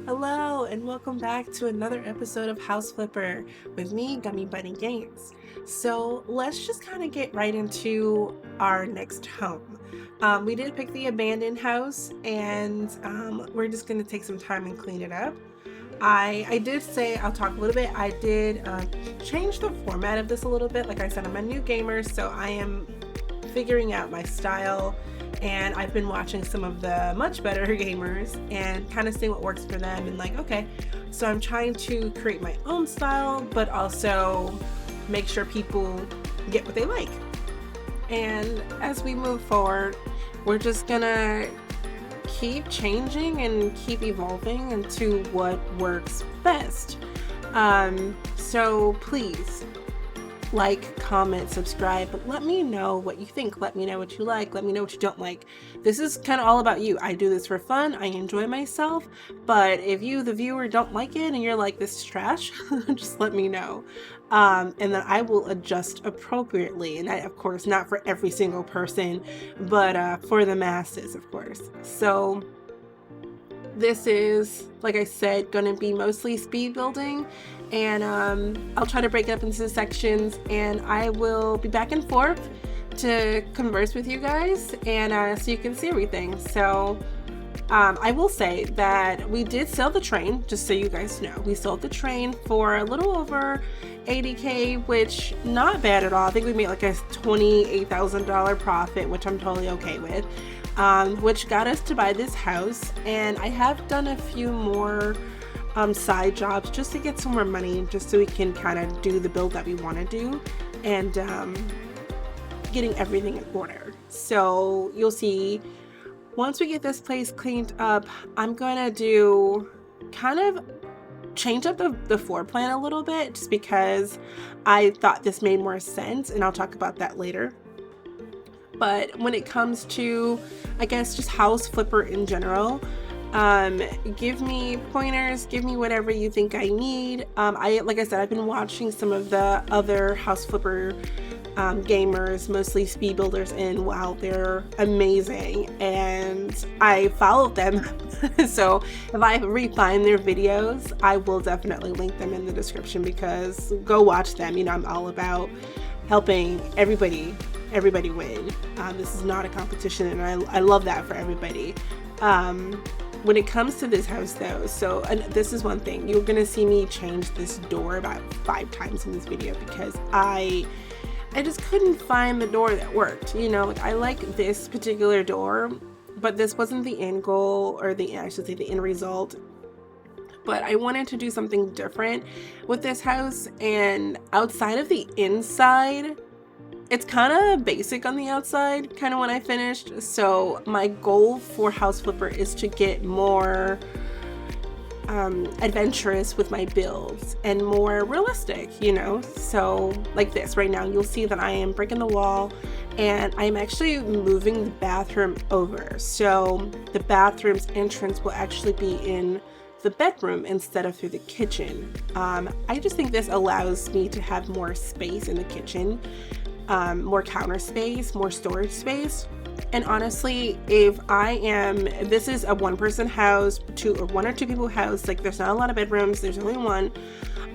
Hello and welcome back to another episode of House Flipper with me, Gummiebunnygamez. So let's just kind of get right into our next home. We did pick the abandoned house, and we're just going to take some time and clean it up. I did say I'll talk a little bit. I did change the format of this a little bit. Like I said, I'm a new gamer, so I am figuring out my style, and I've been watching some of the much better gamers and kind of seeing what works for them, and like, okay, so I'm trying to create my own style but also make sure people get what they like. And as we move forward, we're just gonna keep changing and keep evolving into what works best. So please like, comment, subscribe, but let me know what you think. Let me know what you like. Let me know what you don't like. This is kind of all about you. I do this for fun. I enjoy myself. But if you, the viewer, don't like it and you're like, this is trash, just let me know. And then I will adjust appropriately. And I, of course, not for every single person, but for the masses, of course. So this is, like I said, going to be mostly speed building, and I'll try to break it up into sections, and I will be back and forth to converse with you guys, and so you can see everything. So I will say that we did sell the train, just so you guys know. We sold the train for a little over $80K, which not bad at all. I think we made like a $28,000 profit, which I'm totally okay with. Which got us to buy this house, and I have done a few more side jobs just to get some more money, just so we can kind of do the build that we want to do, and getting everything in order. So you'll see once we get this place cleaned up, I'm gonna do kind of change up the floor plan a little bit, just because I thought this made more sense, and I'll talk about that later. But when it comes to, I guess, just house flipper in general, give me pointers, give me whatever you think I need. Like I said, I've been watching some of the other house flipper gamers, mostly speed builders, and wow, they're amazing, and I followed them. So if I refine their videos, I will definitely link them in the description, because go watch them. You know, I'm all about helping everybody win. This is not a competition, and I love that for everybody. When it comes to this house though, and this is one thing, you're gonna see me change this door about 5 times in this video, because I just couldn't find the door that worked. You know, like, I like this particular door, but this wasn't the end goal, or the end result. But I wanted to do something different with this house, and outside of the inside, it's kind of basic on the outside, kind of when I finished. So my goal for House Flipper is to get more adventurous with my builds and more realistic, you know. So like this right now, you'll see that I am breaking the wall, and I'm actually moving the bathroom over. So the bathroom's entrance will actually be in the bedroom instead of through the kitchen. I just think this allows me to have more space in the kitchen. More counter space, more storage space. And honestly, this is a one-person house, one or two people house, like there's not a lot of bedrooms, there's only one.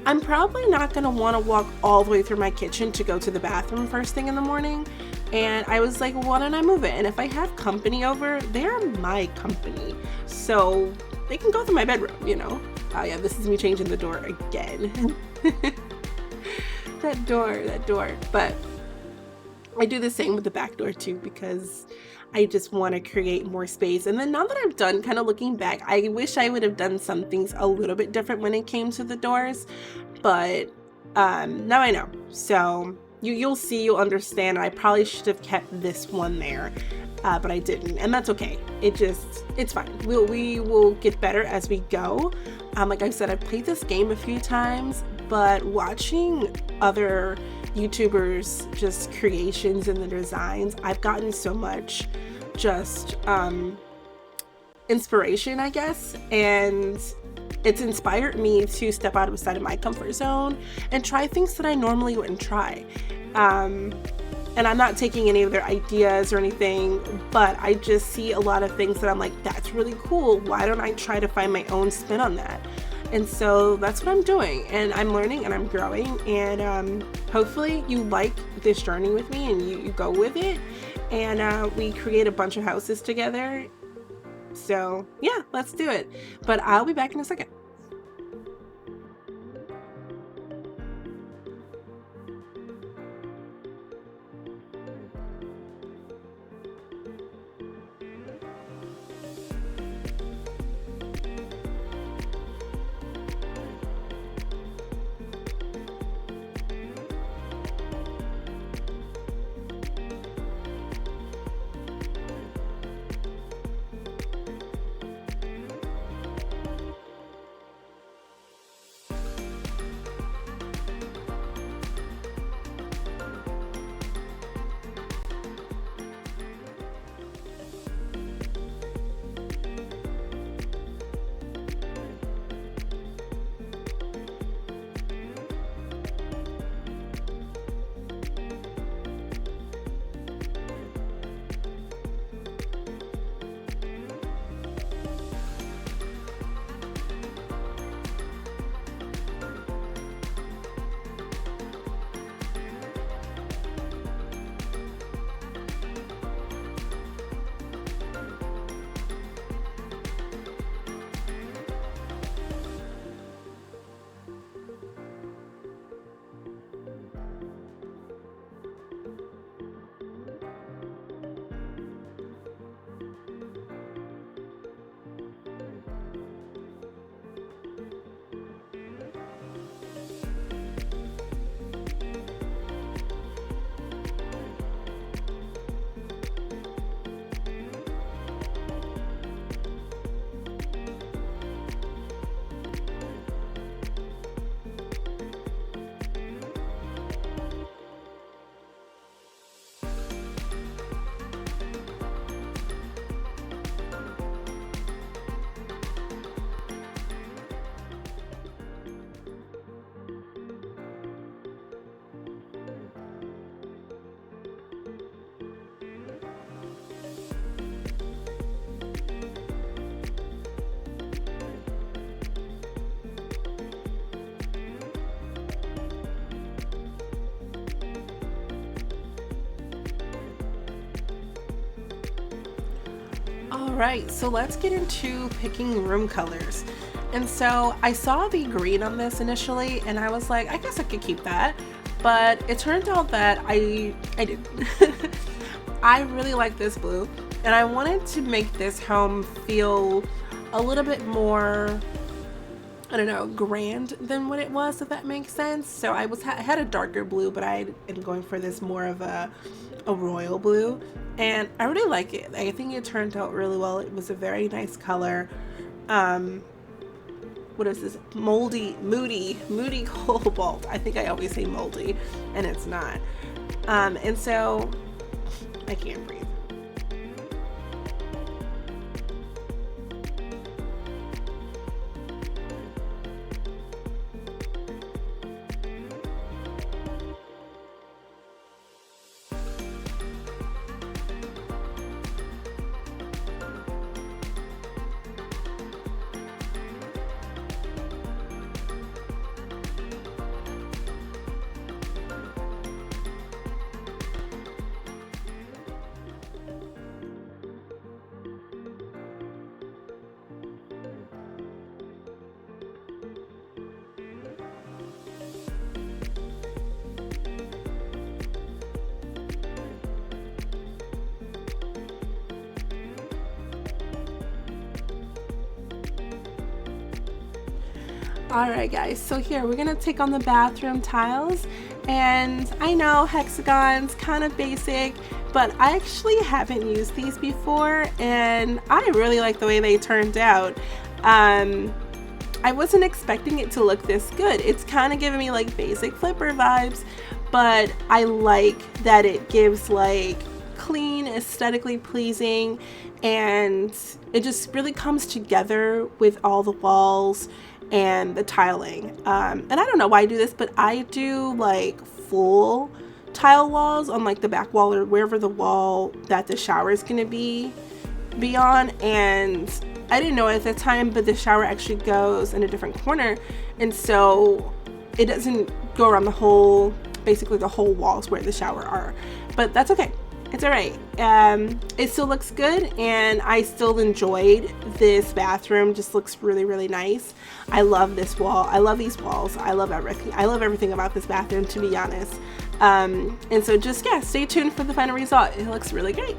I'm probably not gonna want to walk all the way through my kitchen to go to the bathroom first thing in the morning. And I was like, why don't I move it? And if I have company over, they're my company, so they can go through my bedroom, you know. Oh yeah, this is me changing the door again. that door. But I do the same with the back door too, because I just want to create more space. And then now that I'm done kind of looking back, I wish I would have done some things a little bit different when it came to the doors, but now I know. So you'll see, you'll understand. I probably should have kept this one there, but I didn't, and that's okay. It's fine. We will get better as we go. Like I said, I've played this game a few times, but watching other YouTubers, just creations and the designs, I've gotten so much just inspiration, I guess, and it's inspired me to step outside of my comfort zone and try things that I normally wouldn't try. And I'm not taking any of their ideas or anything, but I just see a lot of things that I'm like, that's really cool. Why don't I try to find my own spin on that? And so that's what I'm doing, and I'm learning and I'm growing, and hopefully you like this journey with me and you go with it, and we create a bunch of houses together. So yeah, let's do it. But I'll be back in a second. All right, so let's get into picking room colors. And so I saw the green on this initially, and I was like, I guess I could keep that. But it turned out that I didn't. I really like this blue, and I wanted to make this home feel a little bit more, I don't know, grand than what it was, if that makes sense. So I had a darker blue, but I am going for this more of a royal blue, and I really like it. I think it turned out really well. It was a very nice color. What is this? Moody cobalt. I think I always say moldy, and it's not. And so I can't breathe. Alright guys, so here we're gonna take on the bathroom tiles, and I know hexagons, kind of basic, but I actually haven't used these before and I really like the way they turned out. I wasn't expecting it to look this good. It's kind of giving me like basic flipper vibes, but I like that it gives like clean aesthetically pleasing, and it just really comes together with all the walls and the tiling. And I don't know why I do this, but I do like full tile walls on like the back wall or wherever the wall that the shower is going to be on. And I didn't know at the time, but the shower actually goes in a different corner, and so it doesn't go around the whole, basically the whole walls where the shower are. But that's okay, it's all right. It still looks good, and I still enjoyed this bathroom. Just looks really, really nice. I love this wall, I love these walls, I love everything about this bathroom, to be honest. And so just, yeah, stay tuned for the final result. It looks really great.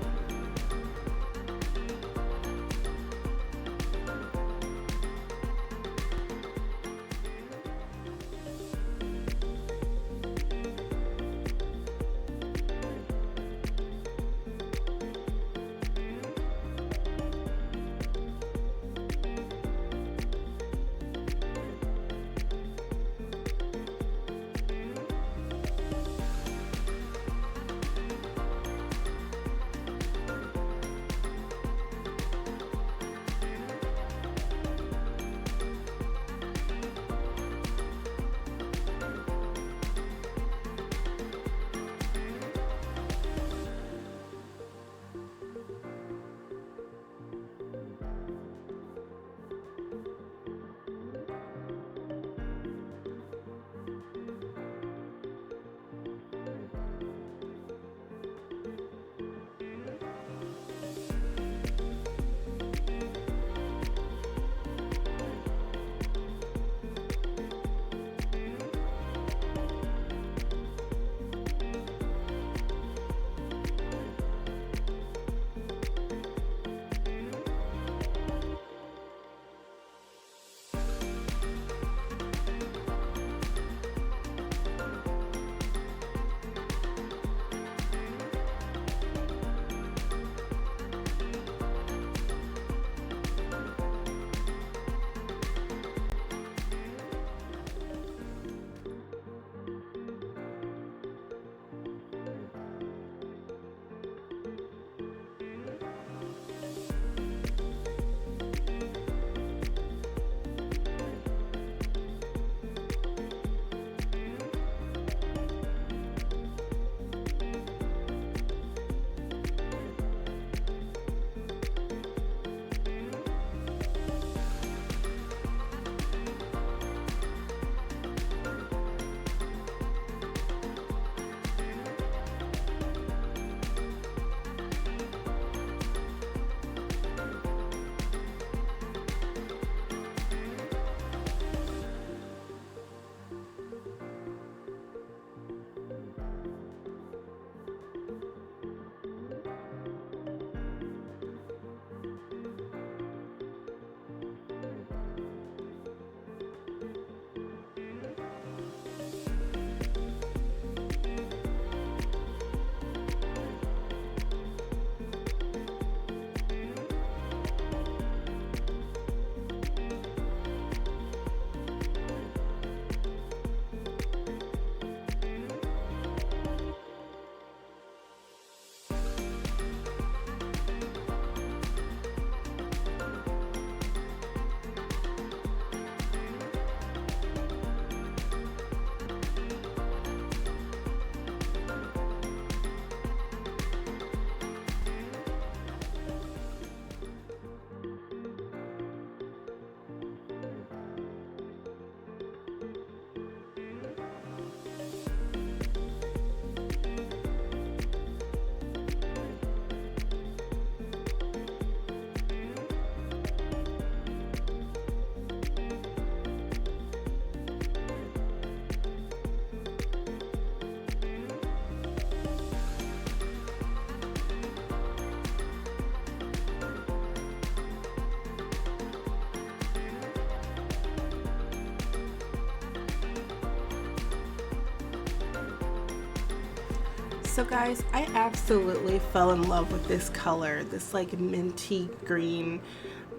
So guys, I absolutely fell in love with this color, this like minty green.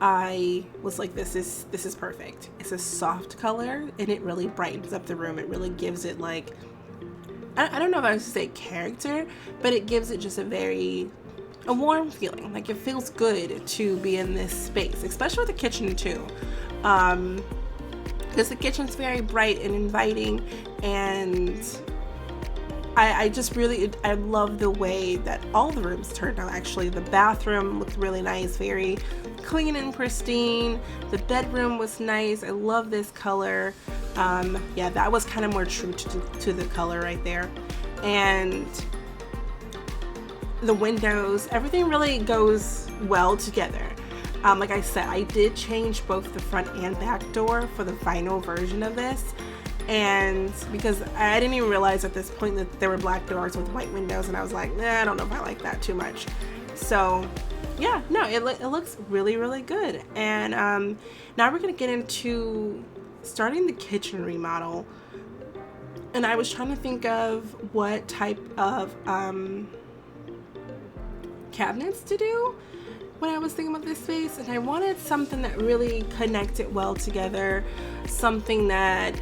I was like, this is perfect. It's a soft color and it really brightens up the room. It really gives it like, I don't know if I was to say character, but it gives it just a very a warm feeling. Like it feels good to be in this space, especially with the kitchen too. Because the kitchen's very bright and inviting, and I just really, I love the way that all the rooms turned out. Actually, the bathroom looked really nice, very clean and pristine. The bedroom was nice. I love this color. Yeah, that was kind of more true to the color right there. And the windows, everything really goes well together. Like I said, I did change both the front and back door for the final version of this. And because I didn't even realize at this point that there were black doors with white windows, and I was like, nah, I don't know if I like that too much. So yeah, no, it looks really, really good. And now we're gonna get into starting the kitchen remodel. And I was trying to think of what type of cabinets to do when I was thinking about this space, and I wanted something that really connected well together, something that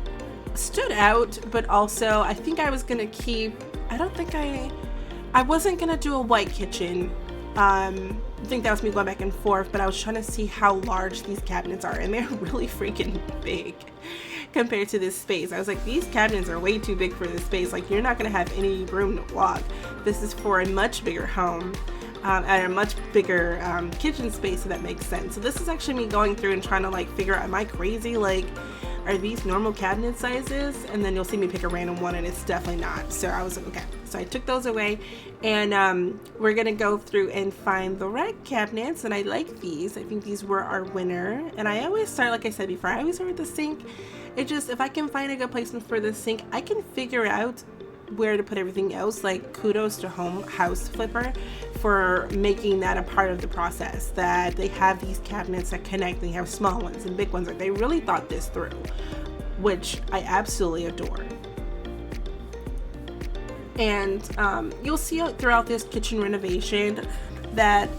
stood out, but also I think I was gonna keep, I wasn't gonna do a white kitchen. I think that was me going back and forth, but I was trying to see how large these cabinets are, and they're really freaking big compared to this space. I was like, these cabinets are way too big for this space. Like, you're not gonna have any room to walk. This is for a much bigger home. And a much bigger kitchen space, so that makes sense. So this is actually me going through and trying to like figure out, am I crazy? Like, are these normal cabinet sizes? And then you'll see me pick a random one, and it's definitely not. So I was like, okay. So I took those away, and we're gonna go through and find the right cabinets. And I like these. I think these were our winner. And I always start, like I said before, I always start with the sink. It just, if I can find a good placement for the sink, I can figure out where to put everything else. Like, kudos to House Flipper for making that a part of the process, that they have these cabinets that connect. They have small ones and big ones. Like, they really thought this through, which I absolutely adore. And you'll see throughout this kitchen renovation that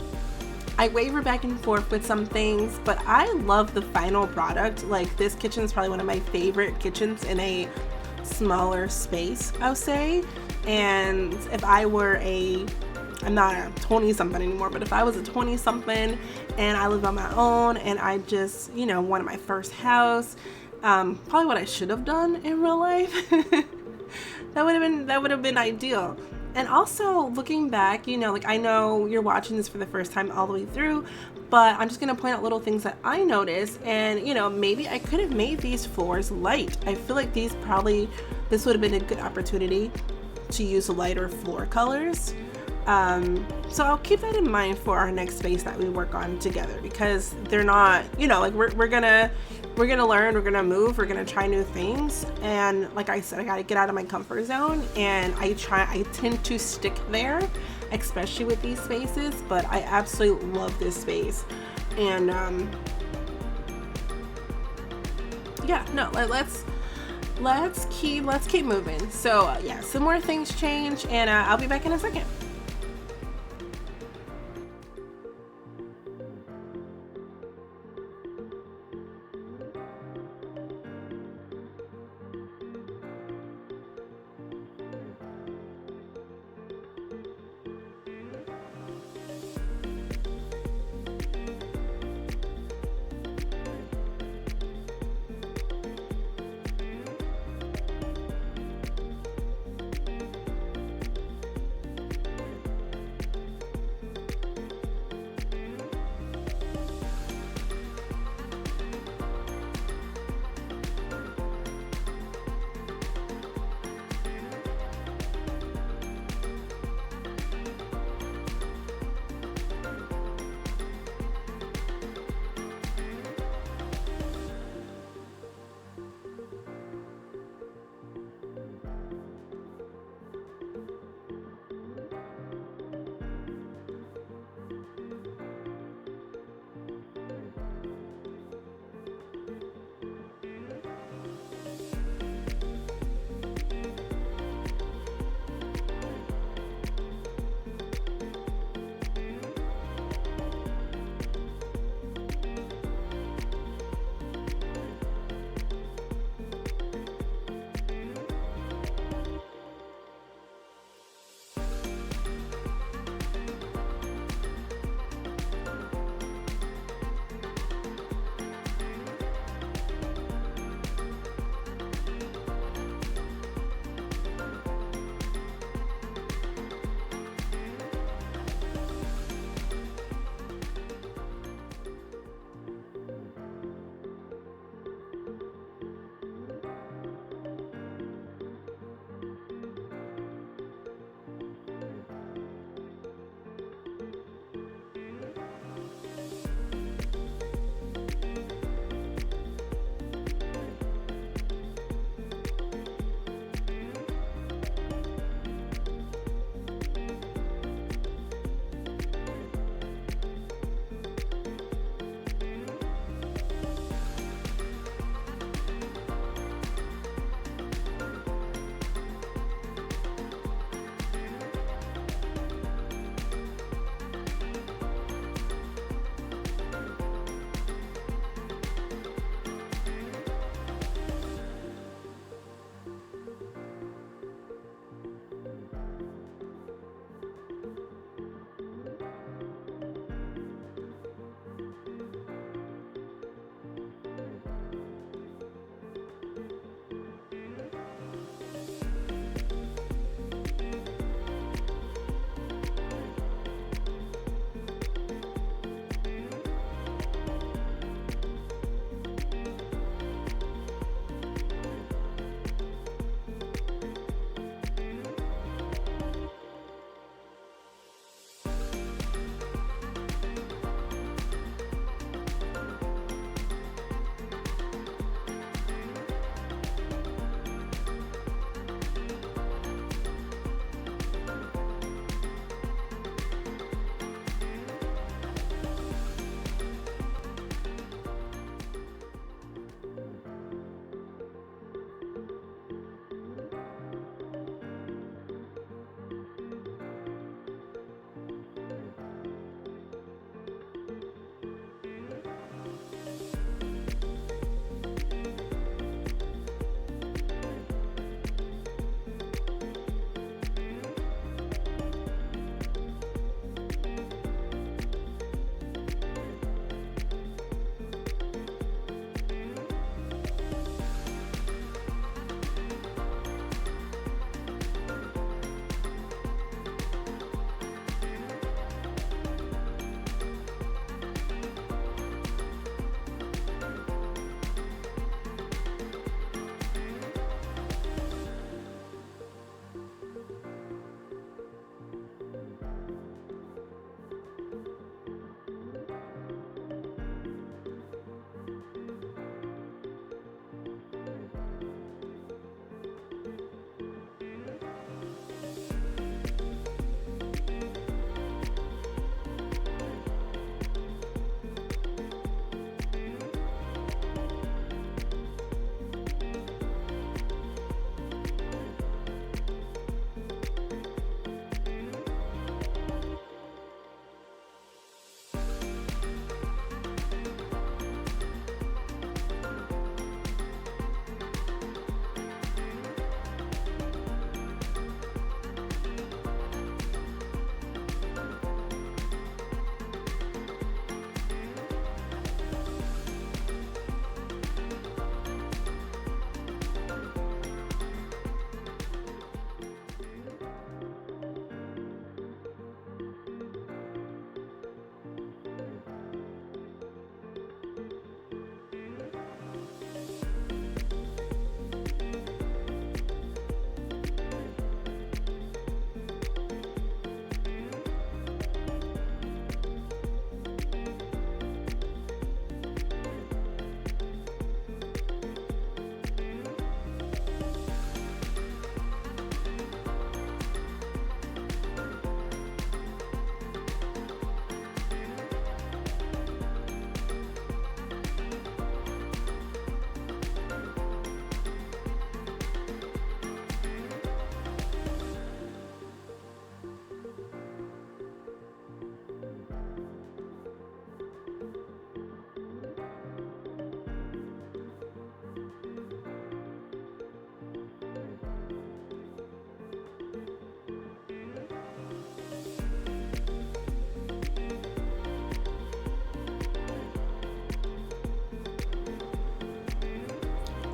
I waver back and forth with some things, but I love the final product. Like, this kitchen is probably one of my favorite kitchens in a smaller space, I'll say. And if I were I'm not a 20 something anymore, but if I was a 20 something and I lived on my own and I just, wanted my first house, probably what I should have done in real life, that would have been ideal. And also looking back, like, I know you're watching this for the first time all the way through, but I'm just going to point out little things that I noticed. And, maybe I could have made these floors light. I feel like this would have been a good opportunity to use lighter floor colors. So I'll keep that in mind for our next space that we work on together, because they're not, like, we're gonna learn, we're gonna move, we're gonna try new things. And like I said, I gotta get out of my comfort zone, and I tend to stick there, especially with these spaces. But I absolutely love this space. And yeah, no, let's keep moving. So yeah, some more things change, and I'll be back in a second.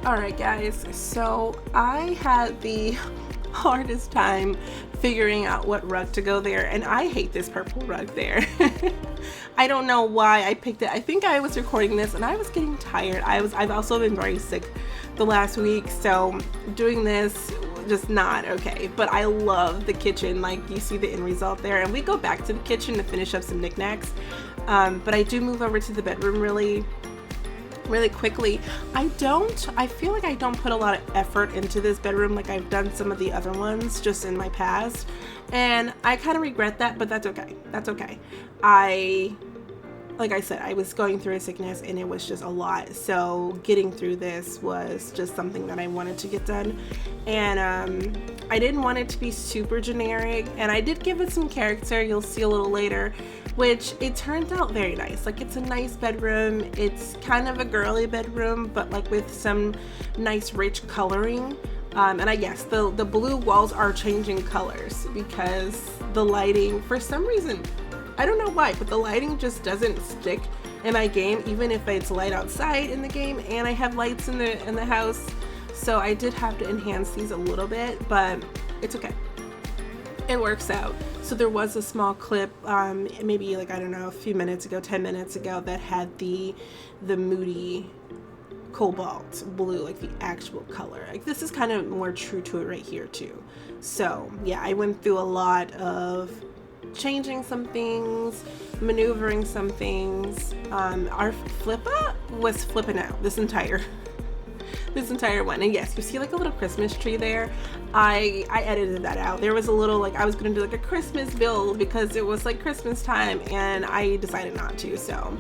Alright guys, so I had the hardest time figuring out what rug to go there, and I hate this purple rug there. I don't know why I picked it. I think I was recording this and I was getting tired. I've also been very sick the last week, so doing this just not okay. But I love the kitchen, like you see the end result there, and we go back to the kitchen to finish up some knickknacks. But I do move over to the bedroom really quickly. I feel like I don't put a lot of effort into this bedroom like I've done some of the other ones just in my past, and I kind of regret that, but that's okay. That's okay. Like I said, I was going through a sickness and it was just a lot, so getting through this was just something that I wanted to get done. And I didn't want it to be super generic, and I did give it some character, you'll see a little later, which it turned out very nice. Like, it's a nice bedroom. It's kind of a girly bedroom, but like with some nice rich coloring. And I guess the blue walls are changing colors because the lighting, for some reason, I don't know why, but the lighting just doesn't stick in my game, even if it's light outside in the game and I have lights in the house. So I did have to enhance these a little bit, but it's okay. It works out. So there was a small clip, maybe like, I don't know, a few minutes ago, 10 minutes ago, that had the moody cobalt blue, like the actual color. Like, this is kind of more true to it right here too. So yeah, I went through a lot of changing some things, maneuvering some things. Our flipper was flipping out this entire one. And yes, you see like a little Christmas tree there. I edited that out. There was a little, like, I was gonna do like a Christmas build because it was like Christmas time, and I decided not to. So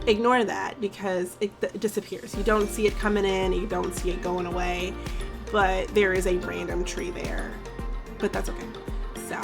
ignore that because it disappears. You don't see it coming in, you don't see it going away, but there is a random tree there, but that's okay. So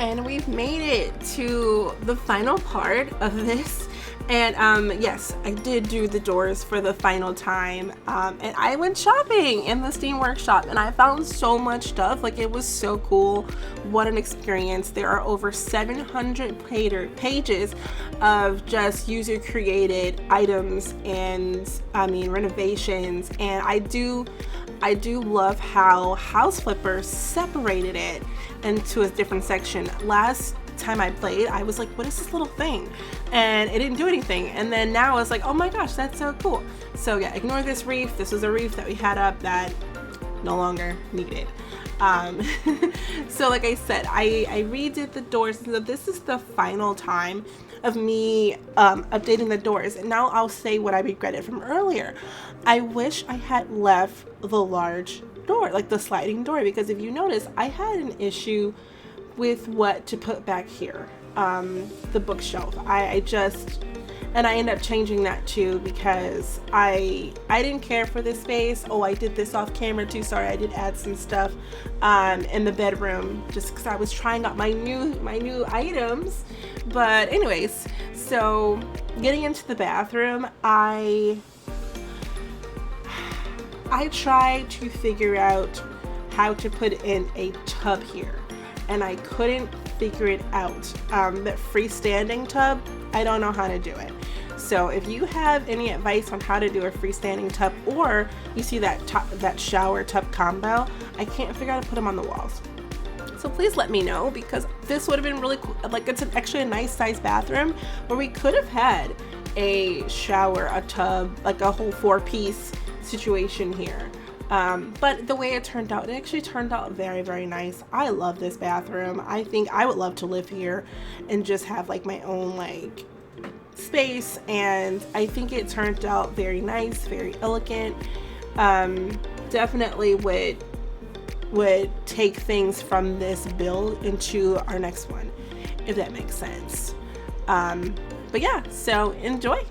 and we've made it to the final part of this. And yes, I did do the doors for the final time, and I went shopping in the Steam Workshop, and I found so much stuff. Like, it was so cool. What an experience. There are over 700 pages of just user created items and renovations, and I do love how House Flipper separated it into a different section. Last time I played, I was like, what is this little thing? And it didn't do anything. And then now I was like, oh my gosh, that's so cool. So yeah, ignore this reef. This was a reef that we had up that no longer needed. So like I said, I redid the doors. So this is the final time of me updating the doors. And now I'll say what I regretted from earlier. I wish I had left the large door, like the sliding door, because if you notice, I had an issue with what to put back here, the bookshelf. I just, and I ended up changing that too because I didn't care for this space. Oh, I did this off camera too. Sorry, I did add some stuff in the bedroom just because I was trying out my new items. But anyways, so getting into the bathroom, I tried to figure out how to put in a tub here, and I couldn't figure it out. That freestanding tub, I don't know how to do it. So if you have any advice on how to do a freestanding tub, or you see that shower tub combo, I can't figure out how to put them on the walls. So please let me know, because this would have been really cool. Like, it's actually a nice size bathroom where we could have had a shower, a tub, like a whole 4-piece situation here. But the way it turned out, it actually turned out very, very nice. I love this bathroom. I think I would love to live here and just have like my own like space, and I think it turned out very nice, very elegant. Definitely would take things from this build into our next one, if that makes sense. But yeah, so enjoy.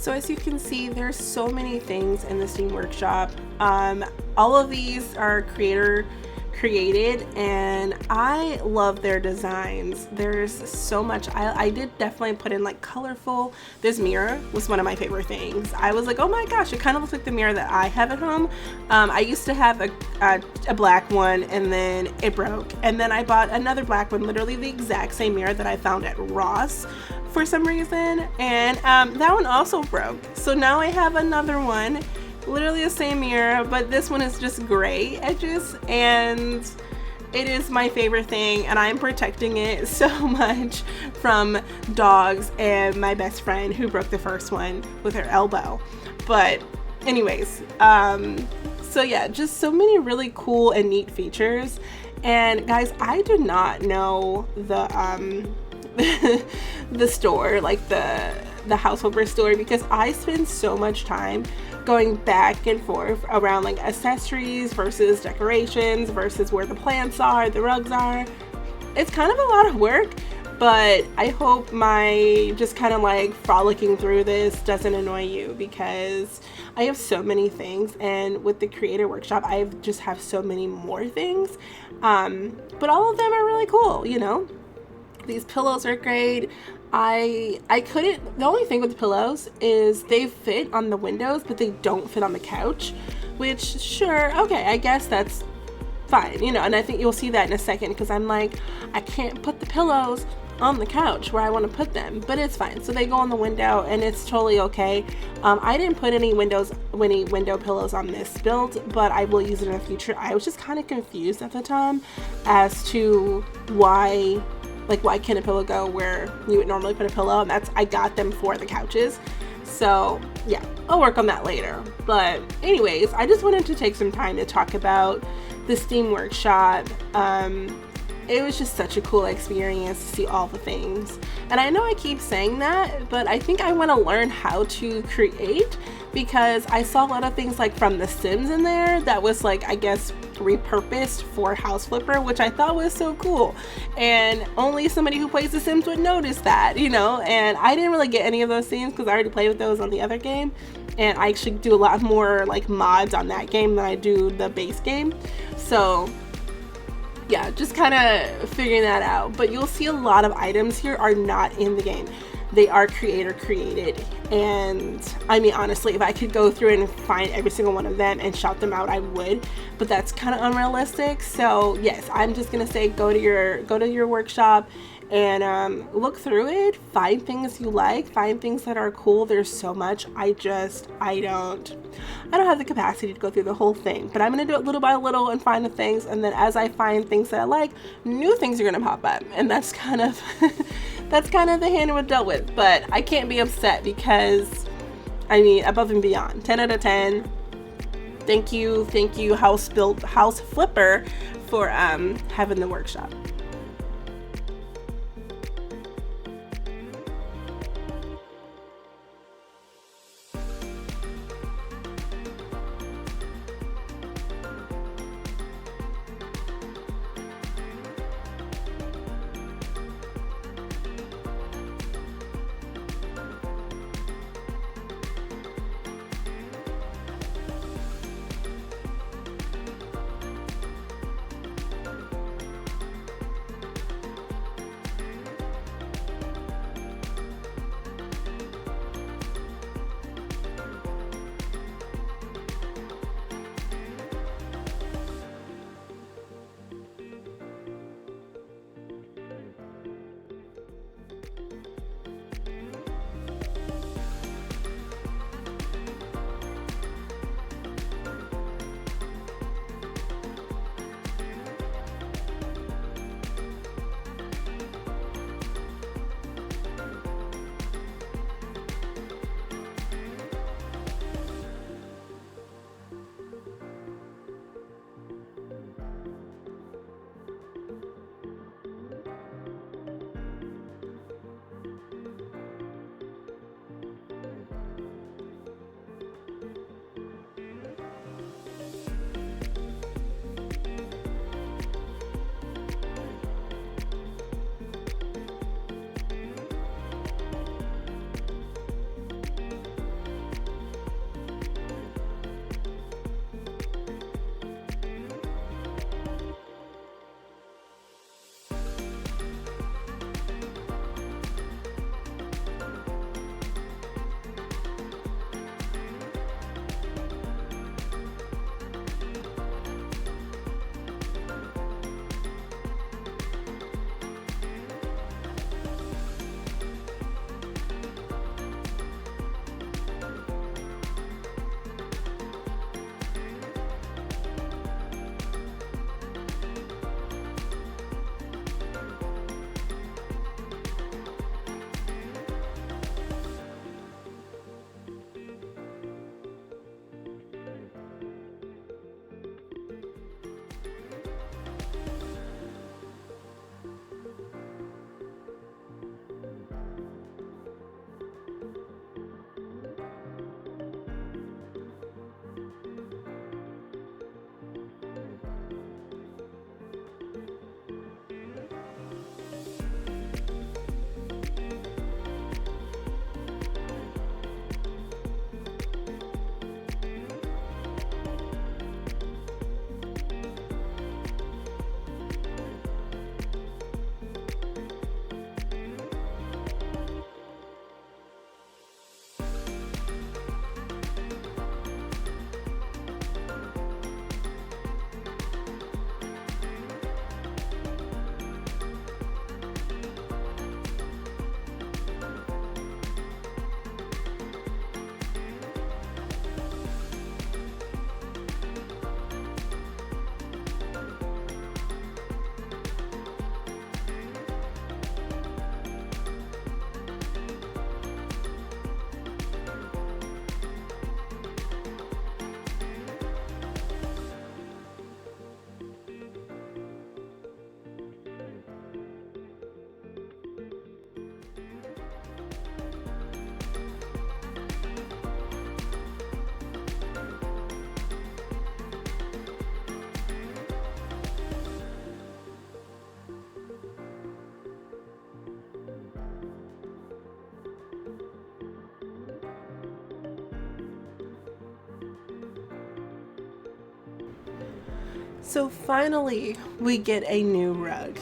So as you can see, there's so many things in the Steam Workshop. All of these are creator created, and I love their designs. There's so much. I did definitely put in like colorful. This mirror was one of my favorite things. I was like, oh my gosh, it kind of looks like the mirror that I have at home. I used to have a black one, and then it broke, and then I bought another black one, literally the exact same mirror that I found at Ross for some reason, and that one also broke. So now I have another one, literally the same mirror, but this one is just gray edges, and it is my favorite thing, and I'm protecting it so much from dogs and my best friend who broke the first one with her elbow. But anyways, so yeah, just so many really cool and neat features. And guys, I do not know the the store, like the House Flipper store, because I spend so much time going back and forth around like accessories versus decorations versus where the plants are, the rugs are. It's kind of a lot of work, but I hope my just kind of like frolicking through this doesn't annoy you, because I have so many things, and with the Creator Workshop I just have so many more things, but all of them are really cool, you know. These pillows are great. I couldn't, the only thing with the pillows is they fit on the windows, but they don't fit on the couch, which, sure, okay, I guess that's fine, you know. And I think you'll see that in a second, because I'm like, I can't put the pillows on the couch where I want to put them, but it's fine. So they go on the window, and it's totally okay. I didn't put any window pillows on this build, but I will use it in the future. I was just kind of confused at the time as to why can a pillow go where you would normally put a pillow, and I got them for the couches. So yeah, I'll work on that later. But anyways, I just wanted to take some time to talk about the Steam Workshop. It was just such a cool experience to see all the things. And I know I keep saying that, but I think I want to learn how to create, because I saw a lot of things like from The Sims in there that was like, I guess, repurposed for House Flipper, which I thought was so cool. And only somebody who plays The Sims would notice that, you know. And I didn't really get any of those scenes because I already played with those on the other game. And I actually do a lot more like mods on that game than I do the base game. So yeah, just kind of figuring that out. But you'll see a lot of items here are not in the game. They are creator created, and I mean, honestly, if I could go through and find every single one of them and shout them out, I would, but that's kind of unrealistic. So yes, I'm just gonna say go to your workshop and look through it, find things you like, find things that are cool. There's so much. I don't have the capacity to go through the whole thing, but I'm gonna do it little by little and find the things, and then as I find things that I like, new things are gonna pop up, and that's kind of that's kind of the hand we're dealt with. But I can't be upset, because I mean, above and beyond, 10 out of 10. Thank you House Flipper for having the workshop. So finally, we get a new rug.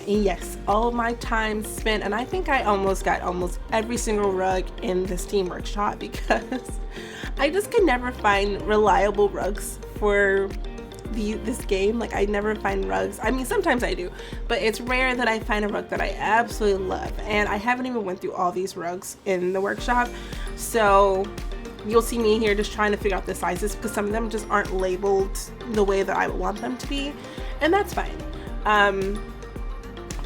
Yes, all of my time spent, and I think I almost got almost every single rug in the Steam Workshop because I just can never find reliable rugs for this game. Like, I never find rugs. I mean, sometimes I do, but it's rare that I find a rug that I absolutely love. And I haven't even went through all these rugs in the workshop, so you'll see me here just trying to figure out the sizes because some of them just aren't labeled the way that I would want them to be, and that's fine.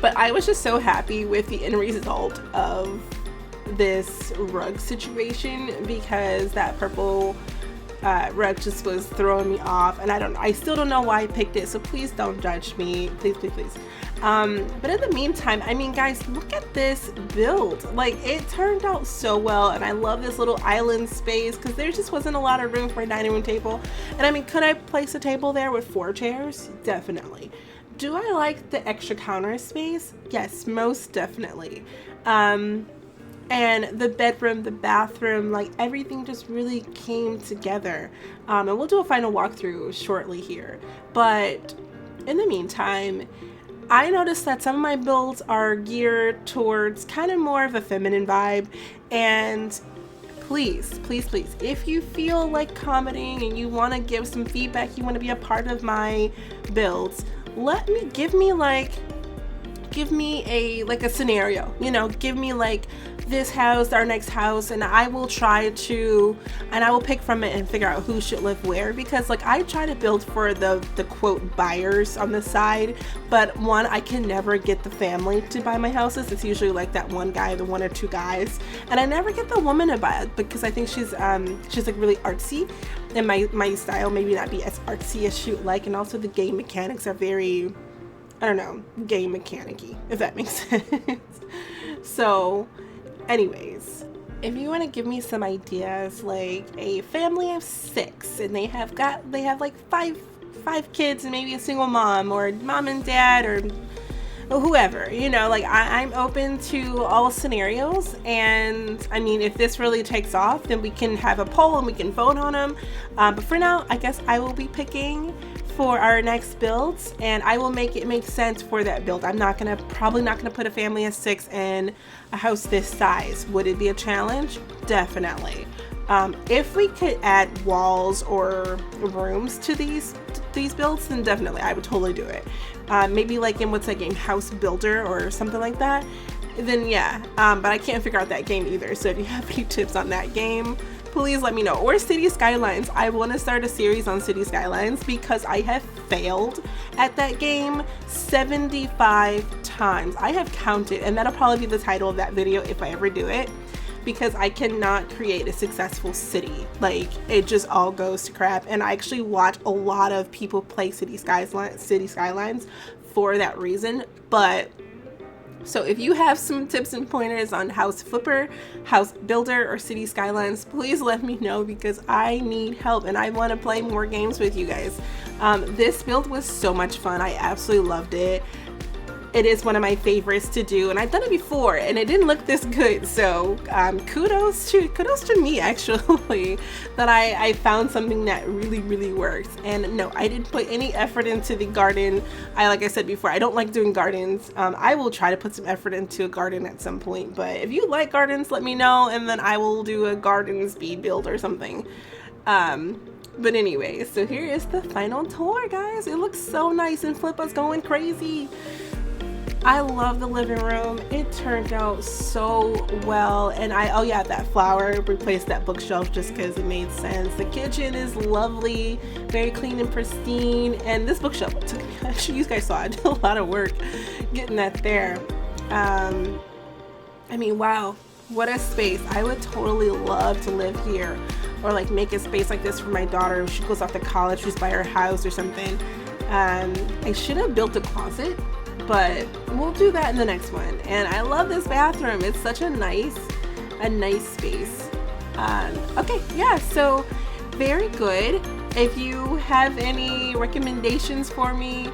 But I was just so happy with the end result of this rug situation because that purple rug just was throwing me off, and I still don't know why I picked it, so please don't judge me, please. But in the meantime, I mean, guys, look at this build. Like, it turned out so well, and I love this little island space because there just wasn't a lot of room for a dining room table. And I mean, could I place a table there with 4 chairs? Definitely. Do I like the extra counter space? Yes, most definitely. And the bedroom, the bathroom, like everything just really came together. And we'll do a final walkthrough shortly here. But in the meantime, I noticed that some of my builds are geared towards kind of more of a feminine vibe. And please, if you feel like commenting and you want to give some feedback, you want to be a part of my builds, give me a scenario, you know, give me like this house, our next house, and I will pick from it and figure out who should live where, because like I try to build for the quote buyers on the side, but one, I can never get the family to buy my houses. It's usually like that one guy, the 1 or 2 guys, and I never get the woman to buy it because I think she's like really artsy, and my style maybe not be as artsy as she would like, and also the game mechanics are very, I don't know, game mechanic-y, if that makes sense. So anyways, if you want to give me some ideas, like a family of 6 and they have like five kids and maybe a single mom or mom and dad or whoever, you know, like I'm open to all scenarios. And I mean, if this really takes off, then we can have a poll and we can vote on them. But for now, I guess I will be picking for our next builds, and I will make it make sense for that build. I'm probably not gonna put a family of 6 in a house this size. Would it be a challenge? Definitely. If we could add walls or rooms to these builds, then definitely I would totally do it. Maybe like in what's that game, House Builder or something like that, then yeah. But I can't figure out that game either, so if you have any tips on that game, please let me know. Or City Skylines. I want to start a series on City Skylines because I have failed at that game 75 times. I have counted, and that'll probably be the title of that video if I ever do it, because I cannot create a successful city. Like, it just all goes to crap. And I actually watch a lot of people play City Skylines for that reason. But so if you have some tips and pointers on House Flipper, House Builder, or City Skylines, please let me know because I need help and I want to play more games with you guys. This build was so much fun. I absolutely loved it. It is one of my favorites to do, and I've done it before and it didn't look this good, so kudos to me actually that I found something that really works. And no, I didn't put any effort into the garden. Like I said before, I don't like doing gardens. I will try to put some effort into a garden at some point, but if you like gardens, let me know and then I will do a garden speed build or something. But anyway, so here is the final tour, guys. It looks so nice and Flippa's going crazy. I love the living room. It turned out so well. And oh yeah, that flower replaced that bookshelf just because it made sense. The kitchen is lovely, very clean and pristine. And this bookshelf took me, actually, you guys saw, I did a lot of work getting that there. I mean, wow, what a space. I would totally love to live here, or like make a space like this for my daughter if she goes off to college, she's by her house or something. I should have built a closet, but we'll do that in the next one. And I love this bathroom. It's such a nice space. Okay, yeah, so very good. If you have any recommendations for me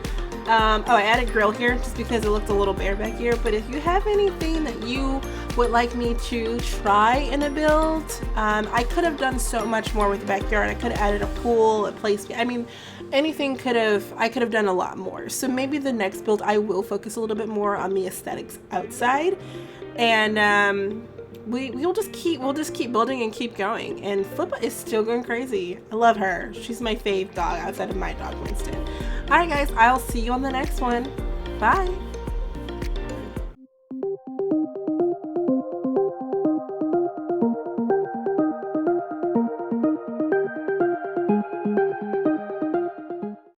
Oh, I added grill here just because it looked a little bare back here, but if you have anything that you would like me to try in a build, I could have done so much more with the backyard. I could have added a pool, a place, I mean, anything I could have done a lot more. So maybe the next build I will focus a little bit more on the aesthetics outside, and we'll just keep building and keep going. And Flippa is still going crazy. I love her. She's my fave dog outside of my dog Winston. All right guys, I'll see you on the next one. Bye.